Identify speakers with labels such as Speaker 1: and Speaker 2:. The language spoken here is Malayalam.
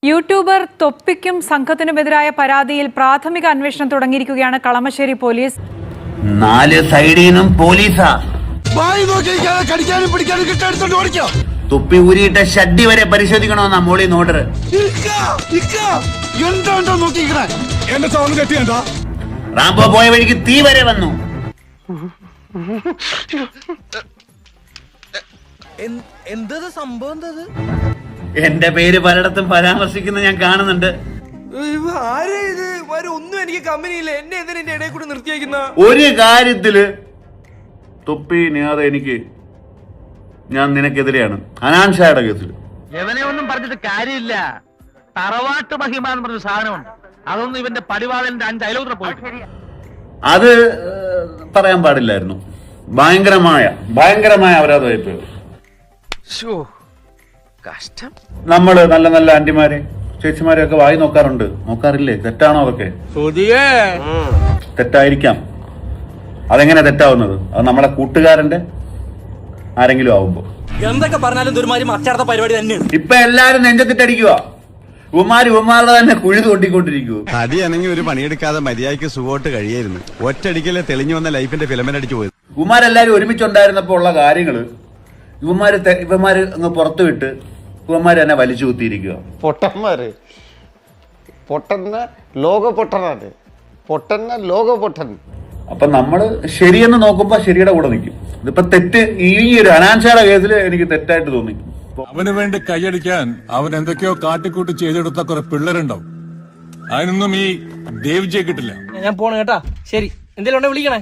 Speaker 1: യൂട്യൂബർ തൊപ്പിക്കും സംഘത്തിനുമെതിരായ പരാതിയിൽ പ്രാഥമിക അന്വേഷണം തുടങ്ങിയിരിക്കുകയാണ് കളമശ്ശേരി പോലീസ്.
Speaker 2: 4 സൈഡിനും പോലീസാ. തൊപ്പി ഊരിയിട്ട ഷഡ്ഡി വരെ പരിശോധിക്കണമെന്നാ മോളിന്ന് ഓർഡർ. റാംബോ പോയ വഴിക്ക് തീ വരെ വന്നു. എന്റെ പേര് പലയിടത്തും പരാമർശിക്കുന്ന ഞാൻ കാണുന്നുണ്ട്. ഒരു കാര്യത്തില് തൊപ്പി നിയാതെ ഞാൻ നിനക്കെതിരെയാണ്. അനാൻഷായുടെ കേസിൽ
Speaker 3: എവനെ ഒന്നും പറഞ്ഞിട്ട് കാര്യമില്ല. തറവാട്ട് മഹിമ എന്ന് പറഞ്ഞ സാധനമുണ്ട്. അതൊന്നും ഇവന്റെ പടിവാളന്റെ 5 അയലോത്ര പോയിട്ട്
Speaker 2: അത് പറയാൻ പാടില്ലായിരുന്നു. ഭയങ്കരമായ അപരാധമായിപ്പോയി.
Speaker 3: കഷ്ടം.
Speaker 2: നമ്മള് നല്ല നല്ല ആന്റിമാരെ ചേച്ചിമാരെയൊക്കെ വായി നോക്കാറില്ലേ? തെറ്റാണോ അതൊക്കെ? തെറ്റായിരിക്കാം. അതെങ്ങനെ തെറ്റാവുന്നത്? അത് നമ്മളെ കൂട്ടുകാരന്റെ ആരെങ്കിലും ആവുമ്പോ.
Speaker 4: എന്തൊക്കെ പറഞ്ഞാലും അച്ചടത്ത പരിപാടി തന്നെയാണ്.
Speaker 2: ഇപ്പൊ എല്ലാരും നെഞ്ചത്തിട്ടടിക്കുക. ഉമാരുടെ തന്നെ കുഴി തോണ്ടിക്കൊണ്ടിരിക്കുക.
Speaker 5: തടിയാണെങ്കിൽ ഒരു പണിയെടുക്കാതെ മര്യാദയ്ക്ക് സുഖമായിട്ട് കഴിയായിരുന്നു. ഒറ്റടിക്കല്ലേ തെളിഞ്ഞു വന്ന ലൈഫിന്റെ ഫിലമെന്റ് അടിച്ചു പോയത്.
Speaker 2: ഉമാരെല്ലാരും ഒരുമിച്ചുണ്ടായിരുന്നപ്പോ ഉള്ള കാര്യങ്ങള് ഇവന്മാര് അങ്ങ് പുറത്തു വിട്ട് ഇവന്മാര് തന്നെ വലിച്ചു കുത്തിയിരിക്കുക.
Speaker 5: പൊട്ടൻ.
Speaker 2: അപ്പൊ നമ്മള് ശരിയെന്ന് നോക്കുമ്പോ ശരിയുടെ കൂടെ നിൽക്കും. ഇതിപ്പോ തെറ്റ് ഈ ഒരു അനാൻഷായുടെ കേസിൽ എനിക്ക് തെറ്റായിട്ട് തോന്നി.
Speaker 6: അവന് വേണ്ടി കൈയടിക്കാൻ അവൻ എന്തൊക്കെയോ കാട്ടിക്കൂട്ടി ചെയ്തെടുത്ത കുറെ പിള്ളേരുണ്ടാവും. അതിനൊന്നും ഈ ദേവ്ജിയെ കിട്ടില്ല.
Speaker 4: ഞാൻ പോണ കേട്ടാ. ശരി, എന്തെങ്കിലും ഉണ്ടെ വിളിക്കണേ.